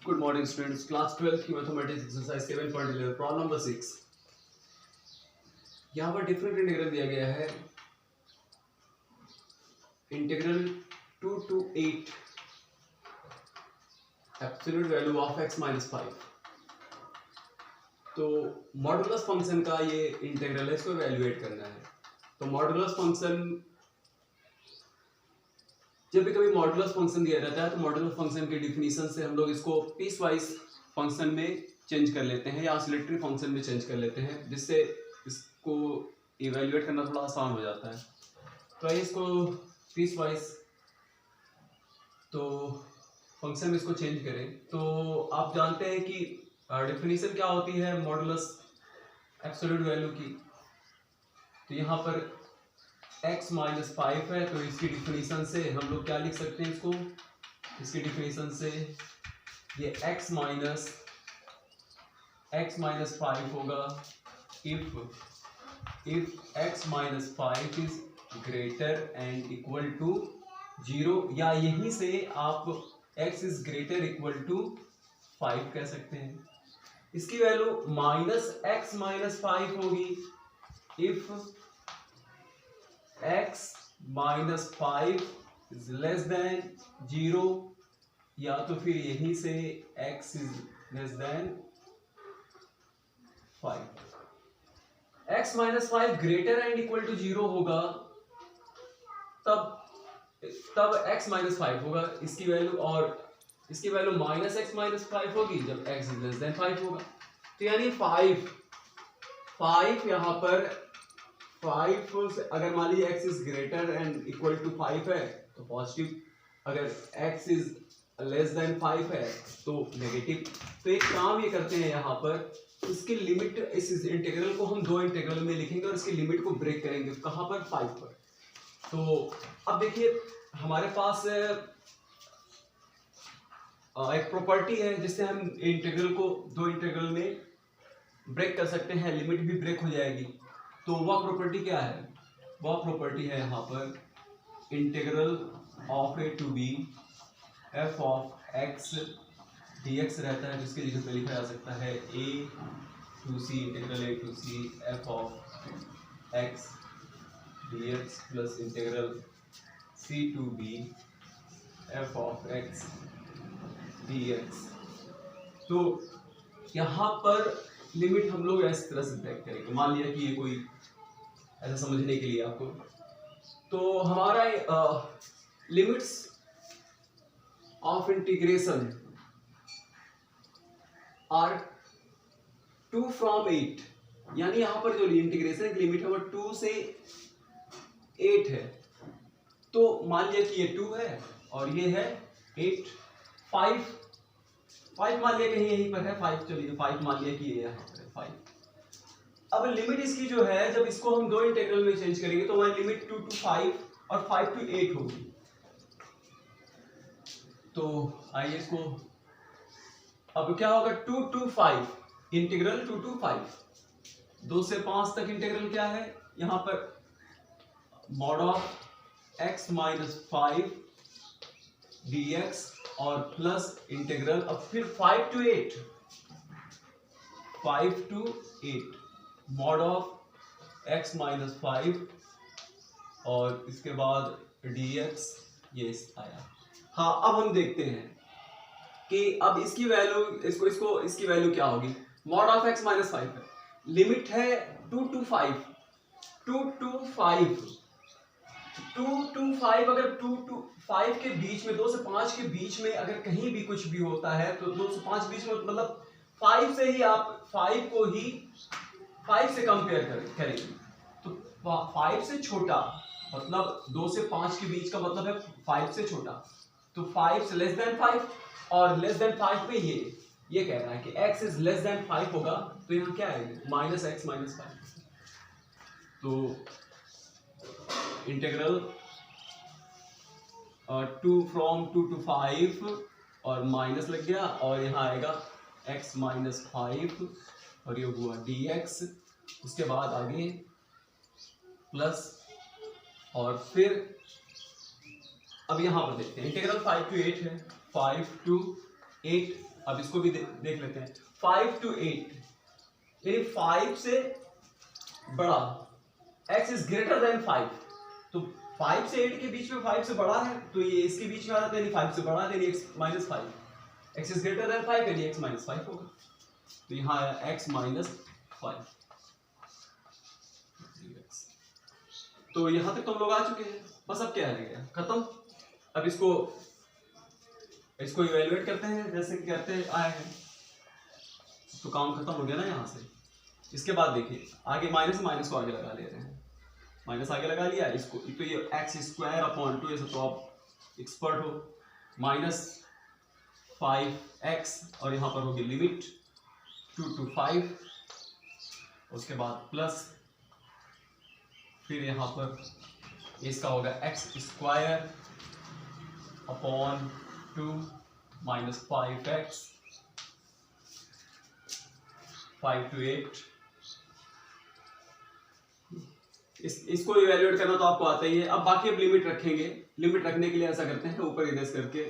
Good morning students, class 12 की mathematics exercise 7.11 problem number 6। यहाँ पर डिफरेंट इंटीग्रल दिया गया है, integral 2 to 8 absolute value of x minus 5। तो मॉडुलस फंक्शन का ये इंटीग्रल है, इसको इवैल्यूएट करना है। तो मॉडुलस फंक्शन, जब भी कभी मॉडुलस फंक्शन दिया जाता है तो मॉडुलस फंक्शन के डिफिनीशन से हम लोग इसको पीस वाइज फंक्शन में चेंज कर लेते हैं या ऑसिलेटरी फंक्शन में चेंज कर लेते हैं, जिससे इसको इवैल्यूएट करना थोड़ा आसान हो जाता है। तो आइए इसको पीस वाइज तो फंक्शन में इसको चेंज करें। तो आप जानते हैं कि डिफिनीशन क्या होती है मॉडुलस एब्सोल्यूट वैल्यू की। तो यहाँ पर x माइनस 5 है, तो इसकी डिफिनीशन से हम लोग क्या लिख सकते हैं इसको, इसकी डिफिनीशन से ये x माइनस 5 होगा if x minus 5 is greater and equal to 0, या यहीं से आप x is greater equal to 5 कह सकते हैं। इसकी वैल्यू माइनस x माइनस 5 होगी if x minus 5 is less than 0, या तो फिर यहीं से x is less than 5। x minus 5 greater and equal to 0 होगा तब x माइनस 5 होगा इसकी वैल्यू, और इसकी वैल्यू माइनस x माइनस 5 होगी जब x इज लेस देन 5 होगा। तो यानी 5 यहाँ पर 5 से अगर मान लीजिए x is greater and equal to 5 है तो पॉजिटिव, अगर x इज लेस देन 5 है तो नेगेटिव। तो एक काम ये करते हैं, यहाँ पर इसकी लिमिट, इस इंटीग्रल को हम दो इंटीग्रल में लिखेंगे और इसकी लिमिट को ब्रेक करेंगे। कहाँ पर? 5 पर। तो अब देखिए हमारे पास एक प्रॉपर्टी है जिससे हम इंटीग्रल को दो इंटीग्रल में ब्रेक कर सकते हैं, लिमिट भी ब्रेक हो जाएगी। तो वह प्रॉपर्टी क्या है? वह प्रॉपर्टी है यहाँ पर integral of A to B F of X dx रहता है, जिसके जगह पे लिखा जा सकता है a to C integral a to C F of X dx plus integral c to b F of X dx। तो यहाँ पर लिमिट हम लोग इस तरह से ब्रेक करेंगे। मान लिया कि ये कोई ऐसा समझने के लिए आपको, तो हमारा limits of integration are 2 from 8, यानी यहाँ पर जो इंटीग्रेशन की लिमिट है वो 2 से 8 है। तो मान लिया कि ये 2 है और ये है 8। 5 मान लिया कहीं यहीं पर है 5, चलिए 5 मान लिया कि ये यहाँ पर है 5। अब लिमिट इसकी जो है, जब इसको हम दो इंटीग्रल में चेंज करेंगे तो हमारी लिमिट 2 to 5 और 5 to 8 होगी। तो आइए इसको, अब क्या होगा, 2 to 5 इंटीग्रल 2 to 5, 2 से 5 तक इंटीग्रल क्या है यहाँ पर, mod of x minus 5 dx और प्लस इंटीग्रल, अब फिर 5 to 8 mod of x minus 5 और इसके बाद dx, ये आया। हाँ, अब हम देखते हैं कि अब इसकी वैल्यू, इसकी वैल्यू क्या होगी। मॉड ऑफ x माइनस 5 है, लिमिट है 2 to 5, 2 to 5, अगर 2 to 5 के बीच में, 2 से 5 के बीच में अगर कहीं भी कुछ भी होता है तो 2 से 5 बीच में, मतलब 5 से ही आप 5 को ही 5 से कंपेयर करेंगे। तो 5 से छोटा मतलब 2 से 5 के बीच का मतलब है 5 से छोटा, तो 5 से लेस देन 5 और लेस देन 5 पे ये कह रहा है कि x इज लेस देन 5 होगा, तो यहाँ क्या आएगा, माइनस x माइनस 5। तो इंटीग्रल 2 from 2 to 5 और माइनस लग गया, और यहाँ आएगा x माइनस 5 और ये हुआ dx, उसके बाद आगे प्लस, और फिर अब यहाँ पर देखते हैं इंटीग्रल 5 to 8 है, 5 to 8। अब इसको भी देख लेते हैं। 5 to 8 यानी 5 से बड़ा, x इज ग्रेटर देन 5। तो 5 से 8 के बीच में 5 से बड़ा है, तो ये इसके बीच में आ रहा है, यानी 5 से बड़ा है, यानी x minus 5। x is greater than 5 यानी x माइनस 5 होगा। तो यहाँ आया x माइनस 5। तो यहाँ तक तो हम लोग आ चुके हैं। बस अब क्या रह गया, खत्म। अब इसको इवेलुएट करते हैं जैसे कि करते आए हैं। तो काम खत्म हो गया ना यहाँ से। इसके बाद देखिए आगे माइनस को आगे लगा ले रहे हैं। माइनस आगे लगा लिया इसको, तो ये एक्स स्क्वायर अपॉन 2, ऐसे तो आप एक्सपर्ट हो। माइनस 5x और यहाँ पर होगी लिमिट 2 to 5। उसके बाद प्लस, फिर यहाँ पर इसका होगा x square upon 2 minus 5x 5 to 8। इसको इवेल्युएट करना तो आपको आता ही है। अब बाकी अब लिमिट रखेंगे। लिमिट रखने के लिए ऐसा करते हैं, ऊपर इधर करके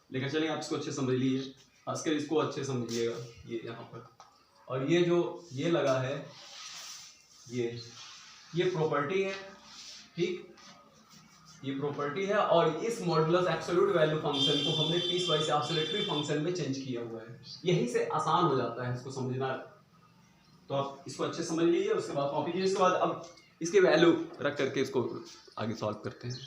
लेकर चलेंगे। आप इसको अच्छे समझ लीजिए, खासकर इसको अच्छे समझिएगा। ये यहाँ पर, और ये जो ये लगा है, ये प्रॉपर्टी है, ठीक। ये प्रॉपर्टी है, और इस मॉडुलस एब्सोल्यूट वैल्यू फंक्शन को हमने पीस वाइज ऑसिलेटरी फंक्शन में चेंज किया हुआ है। यहीं से आसान हो जाता है इसको समझना। तो आप इसको अच्छे समझ लीजिए, उसके बाद कॉपी कीजिए। इसके बाद अब इसके वैल्यू रख करके इसको आगे सॉल्व करते हैं।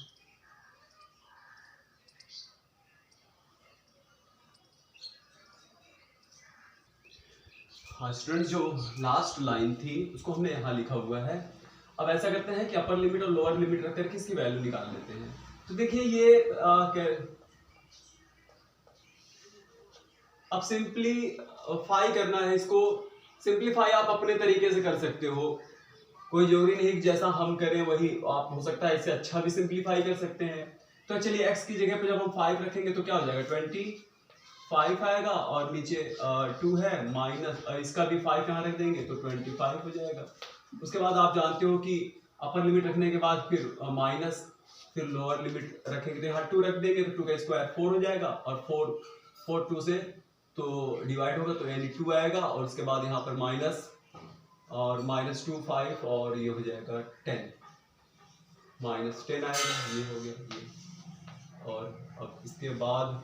हाँ स्टूडेंट, जो लास्ट लाइन थी उसको हमने यहाँ लिखा हुआ है। अब ऐसा करते हैं कि अपर लिमिट और लोअर लिमिट रख करके इसकी वैल्यू निकाल लेते हैं। तो देखिए ये अब सिंपलीफाई करना है इसको। सिंपलीफाई आप अपने तरीके से कर सकते हो, कोई जरूरी नहीं कि जैसा हम करें वही आप, हो सकता है इससे अच्छा भी सिंपलीफाई कर सकते हैं। तो चलिए x की जगह पे जब हम 5 रखेंगे तो क्या हो जाएगा, 25 आएगा, और नीचे 2 है माइनस, इसका भी 5 यहाँ रख देंगे तो 25 हो जाएगा। उसके बाद आप जानते हो कि अपर लिमिट रखने के बाद फिर माइनस, फिर लोअर लिमिट रखेंगे तो यहाँ 2 रख देंगे तो 2 का स्क्वायर 4 हो जाएगा, और 4 2 से तो डिवाइड होगा तो यानी 2 आएगा, और उसके बाद यहाँ पर माइनस, और -2 5, और ये हो जाएगा 10, -10 आएगा। ये हो गया ये। और अब इसके बाद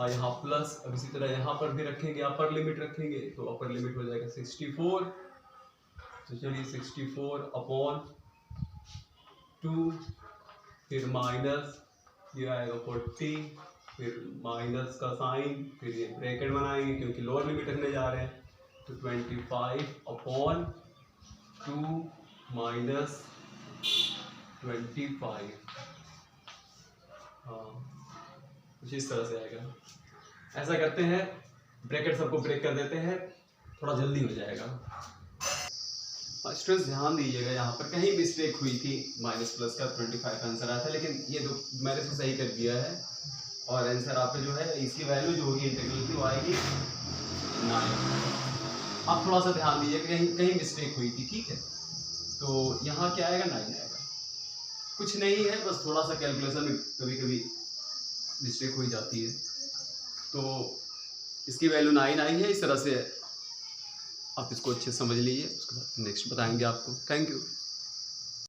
यहाँ प्लस, अब इसी तरह यहाँ पर भी रखेंगे, अपर लिमिट रखेंगे तो अपर लिमिट हो जाएगा 64। तो चलिए 64 अपॉन 2, फिर माइनस, ये आएगा 40, फिर माइनस का साइन, फिर ये ब्रैकेट बनाएंगे क्योंकि लोअर लिमिट रखने जा रहे हैं। तो 25 अपॉन 2 माइनस 25, हाँ कुछ इस तरह से आएगा। ऐसा करते हैं, ब्रैकेट सबको ब्रेक कर देते हैं, थोड़ा जल्दी हो जाएगा। स्टूडेंट्स ध्यान दीजिएगा, यहाँ पर कहीं मिस्टेक हुई थी, माइनस प्लस का 25 आंसर आया था, लेकिन ये तो मैंने तो सही कर दिया है। और आंसर आपका जो है, इसकी वैल्यू जो होगी इंटीग्रल की वो आएगी 9। आप थोड़ा सा ध्यान दीजिए, कहीं मिस्टेक हुई थी, ठीक है। तो यहाँ क्या आएगा, 9 आएगा। कुछ नहीं है, बस थोड़ा सा कैलकुलेशन में कभी कभी मिस्टेक हो जाती है। तो इसकी वैल्यू 9 आई है। इस तरह से आप इसको अच्छे से समझ लीजिए, उसके बाद नेक्स्ट बताएंगे आपको। Thank you.